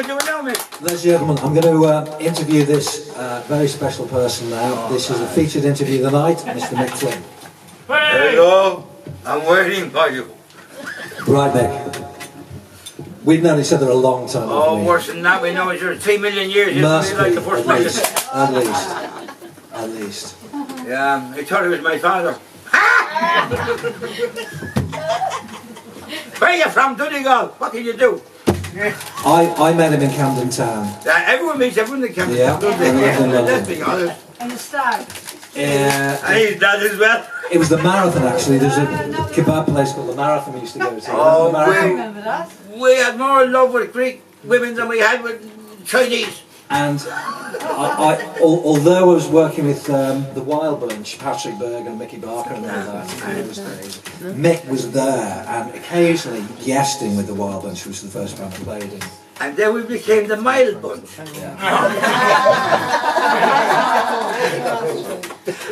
going to do it now, mate? Ladies and gentlemen, I'm going to interview this very special person now. This is a featured interview of the night, Mr. Mick Flynn. There you go. I'm waiting for you. Right, Mick. We've known each other a long time. Oh, worse than that, we know each other 3 million years. Must be, like the first at least. At least. Yeah, I thought he was my father. Where are you from, Donegal? What can you do? I met him in Camden Town. Everyone meets everyone in Camden Yeah. Town, don't they? Let's be honest. And the stag. Yeah. And his dad as well. It was the Marathon, actually. There's a kebab place called the Marathon we used to go to. Oh, The I Marathon. remember that. We had more love with Greek women than we had with Chinese. And although I was working with the Wild Bunch, Patrick Berg and Mickey Barker and all that in those days, Mick was there and occasionally guesting with the Wild Bunch, which was the first band I played in. And then we became the Mild Bunch. Yeah.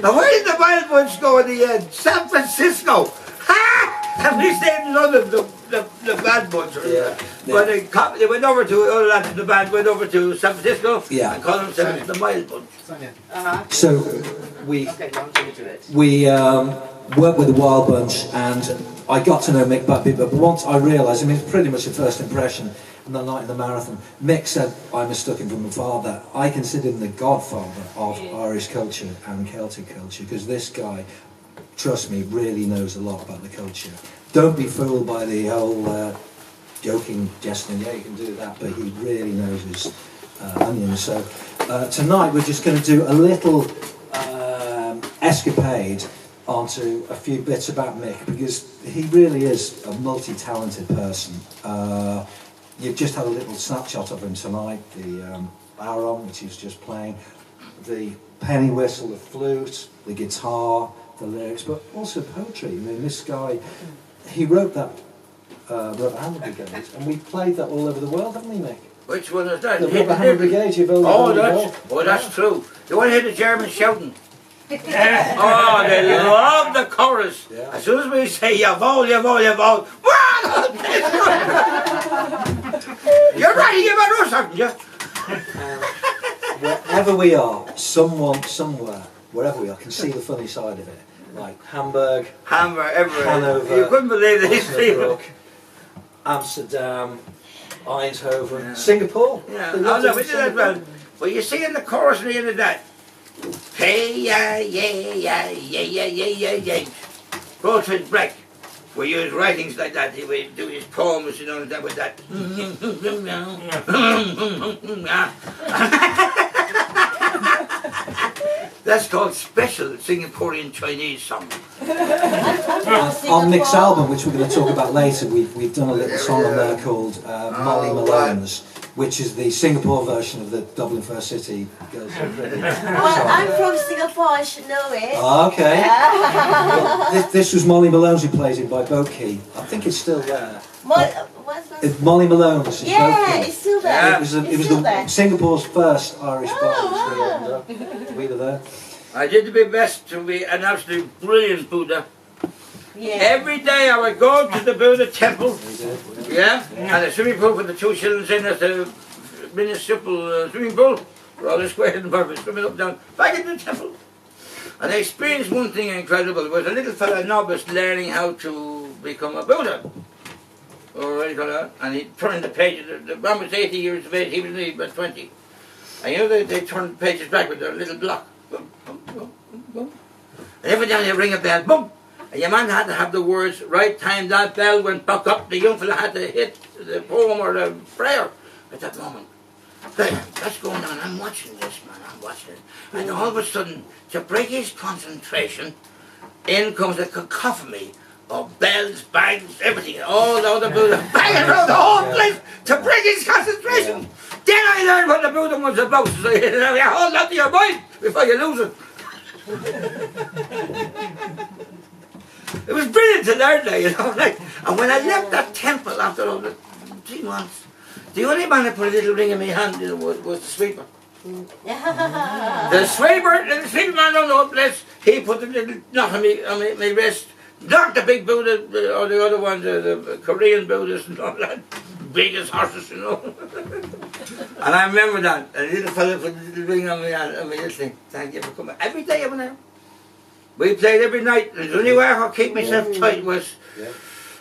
Now where did the Mild Bunch go in the end? San Francisco! Ha! And we stayed in London, the Bad Bunch. Yeah. But they went over to, all lads in the band went over to San Francisco Yeah. and called themselves the Mild Bunch. So we worked with the Wild Bunch, and I got to know Mick Buckby, but once I realised, I mean, it's pretty much a first impression on the night in the Marathon. Mick said, I mistook him for my father. I consider him the godfather of Irish culture and Celtic culture, because this guy, trust me, really knows a lot about the culture. Don't be fooled by the whole joking, jesting, yeah, you can do that, but he really knows his onions. So tonight we're just going to do a little escapade onto a few bits about Mick, because he really is a multi-talented person. You've just had a little snapshot of him tonight, the baron, which he was just playing, the penny whistle, the flute, the guitar, the lyrics, but also poetry. I mean, this guy, he wrote that Rubber Hammer Brigade, and we played that all over the world, haven't we, Mick? Which one is that? The Rubber Hammer Brigade, you've only that's true. You want to hear the Germans shouting? Oh, they love the chorus. Yeah. As soon as we say jawohl, jawohl, jawohl, you're right, you're right, aren't you? Wherever we are, someone, somewhere, wherever we are, can see the funny side of it. Like Hamburg, Everywhere. Hanover, You couldn't believe these people. Osnabrück, Amsterdam, Eindhoven, Singapore. Yeah, They oh, loved no, it we in did that well. Singapore. Well, you see in the chorus at the end of that. Hey, yeah, yeah, yeah, yeah, yeah, yeah, yeah, yeah. Goldfish Breck. We use writings like that. He would do his poems, you know, that with that. That's called special Singaporean Chinese song. On Mick's album, which we're going to talk about later, we've done a little song on there called Molly Malone's, which is the Singapore version of the Dublin First City Girls So Pretty. Well, I'm from Singapore, I should know it. Oh, okay. Well, this was Molly Malone's, who plays it by Boat Key. I think it's still there. What's that? It's Molly Malone's. It's Yeah, Boat Key. it's still there. It was Singapore's first Irish bar. wow. We were there. I did my best to be an absolute brilliant Buddha. Yeah. Every day I would go to the Buddha temple, We did. yeah, and a swimming pool for the 2 shillings in at the municipal swimming pool, where all the squares and purpose swimming up and down, back in the temple. And I experienced one thing incredible. There was a little fella novice learning how to become a Buddha. Or what do you call that? And he turned the pages, the man was 80 years of age, he was only about 20. And you know they turned the pages back with their little block. Boom, boom, boom, boom, boom. And every time they ring a bell, boom! And your man had to have the words, right time that bell went back up, the young fella had to hit the poem or the prayer at that moment. That's going on, I'm watching this, man, I'm watching it. And all of a sudden, to break his concentration, in comes a cacophony of bells, bangs, everything, all the other Buddha banging around the whole place to break his concentration. Then I learned what the Buddha was about, so you hold on to your mind before you lose it. It was brilliant to learn that, you know, like, and when I left that temple after all the 3 months, the only man that put a little ring in my hand, you know, was the sweeper. The sweeper man on the place, he put the little knot on my wrist, not the big Buddha or the other ones, the Korean Buddhists and all that. big as horses, you know. And I remember that. A little fella put a little ring on me little thing. Thank you for coming. Every day, every night. We played every night. The only way I could keep myself tight was,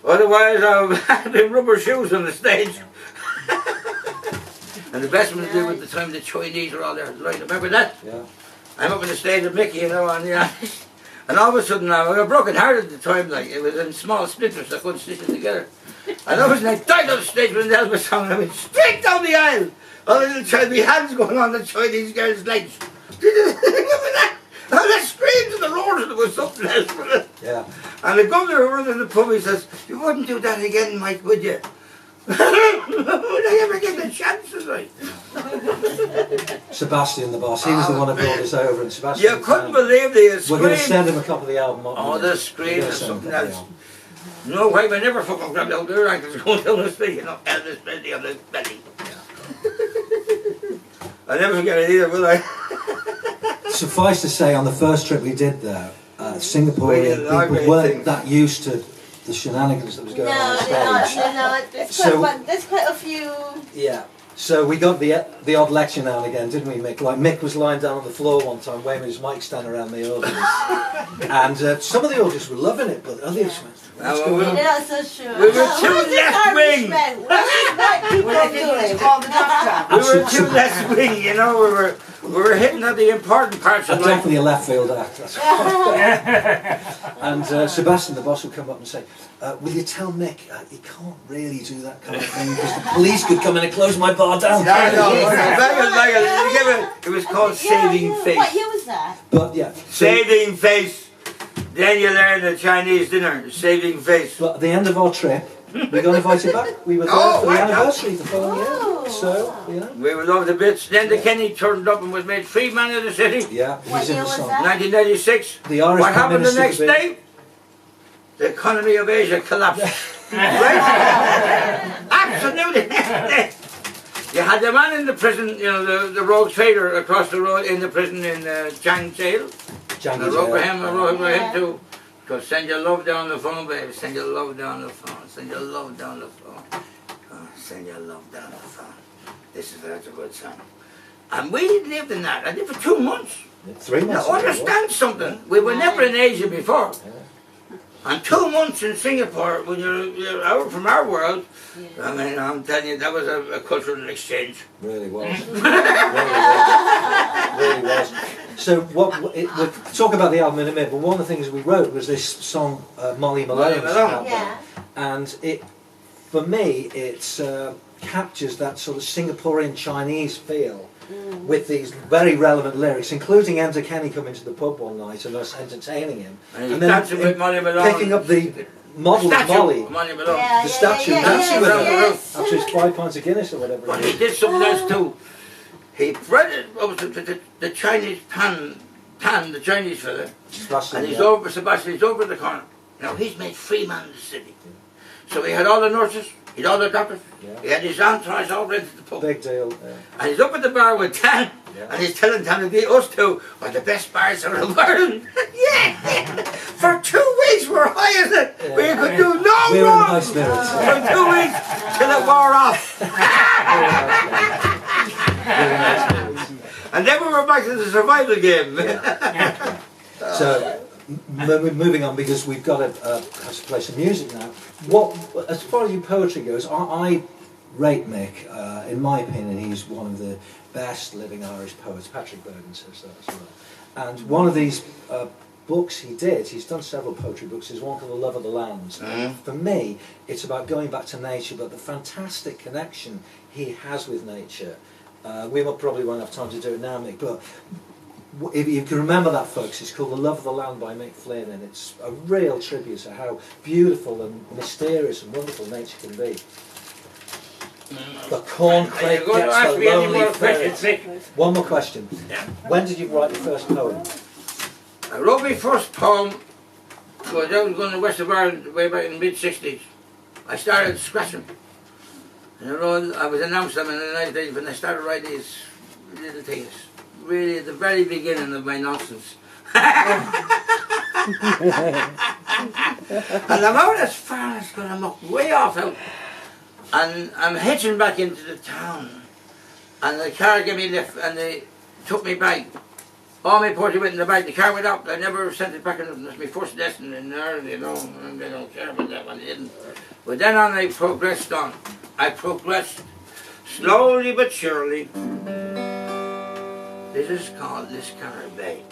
otherwise I'd have been rubber shoes on the stage. And the best one to do at the time the Chinese were all there. Right, remember that? Yeah. I'm up on the stage with Mickey, you know, and all of a sudden I was broken hearted at the time, like it was in small splinters, I couldn't stitch it together. And all of a sudden I died on the stage with an Elvis song and I went straight down the aisle. All the little Chinese hands going on the Chinese girl's legs. Remember that? All the screams and the roars, there was something else. Yeah. And the governor who runs in the pub, he says, "You wouldn't do that again, Mike, would you?" Would I ever get the chances, right? Sebastian, the boss, he was the one who brought us over, and Sebastian. You couldn't believe the screams. We're going to send him a copy of the album. Oh, the screams is something else. No way, I never fucking grabbed out their ankles going down the street, you know, Elvis Presley on the belly. I'll never forget it either, will I? Suffice to say, on the first trip we did there, Singaporean people weren't that used to the shenanigans that was going on stage. No, there's quite a few. Yeah. So we got the odd lecture now and again, didn't we, Mick? Like Mick was lying down on the floor one time, waving his mic stand around the audience, and some of the audience were loving it, but others went. You're not so sure. We were too left wing. We were too left wing, you know. We were hitting at the important parts of life. Definitely a left field act. That's And Sebastian, the boss, would come up and say, "Will you tell Mick he can't really do that kind of thing because the police could come in and close my bar down." It was called Saving Face. What year was that? But yeah, Saving Face. Then you learn the Chinese dinner. Saving Face. But at the end of our trip, we got invited back. We were there for the anniversary the following year. So, you know. We were loved a bit. Then the Kenny turned up and was made free man of the city. Yeah, What year was that? 1996. The Irish What Prime happened the Minister next day? The economy of Asia collapsed. Right? Absolutely. You had the man in the prison, you know, the rogue trader across the road in the prison in Chang jail. I wrote for him too. Because send your love down the phone, baby. Send your love down the phone. Send your love down the phone. Send your love down the phone. This is such a good song. And we lived in that. I did for 2 months. 3 months. Now understand something. We were never in Asia before. And 2 months in Singapore, when you're out from our world, I mean, I'm telling you, that was a cultural exchange. Really was. Really was. So we'll talk about the album in a minute, but one of the things we wrote was this song, Molly Malone's album. Yeah. And for me, it captures that sort of Singaporean Chinese feel with these very relevant lyrics, including Enter Kenny coming to the pub one night and us entertaining him. And then with Molly Malone, picking up the model of Molly. The statue dancing with her after his 5 pints of Guinness or whatever. But he did something else too. He bred it over the Chinese the Chinese fella. And he's over, Sebastian, he's over the corner. Now he's made free man of the city. So he had all the nurses, he had all the doctors, he had his entourage all ready to the pub. Big deal. And he's up at the bar with Tan, and he's telling Tan and us two are the best bars in the world. For 2 weeks we're high as it. We could do no we were wrong. in high spirits. For 2 weeks till it wore off. And then we were back to the survival game. So, moving on, because we've got to have to play some music now. As far as your poetry goes, I rate Mick. In my opinion, he's one of the best living Irish poets. Patrick Bergen says that as well. And one of these books he's done several poetry books, is one called The Love of the Land. For me, it's about going back to nature, but the fantastic connection he has with nature. We probably won't have time to do it now, Mick, but if you can remember that, folks, it's called The Love of the Land by Mick Flynn, and it's a real tribute to how beautiful and mysterious and wonderful nature can be. The corncrake gets the lonely ferret. One more question. When did you write your first poem? I wrote my first poem because I was going to West of Ireland way back in the mid-60s. I started scratching. And I was announced them in the 90s when I started writing these little things. Really at the very beginning of my nonsense. And I'm out as far as I'm up, way off out. And I'm hitching back into the town. And the car gave me a lift and they took me back. All my party went in the back. The car went up. I never sent it back in. It was my first lesson in Ireland, you know. And they don't care about that one. They didn't. But then on I progressed on. I progressed slowly but surely. This is called Liscar Bay.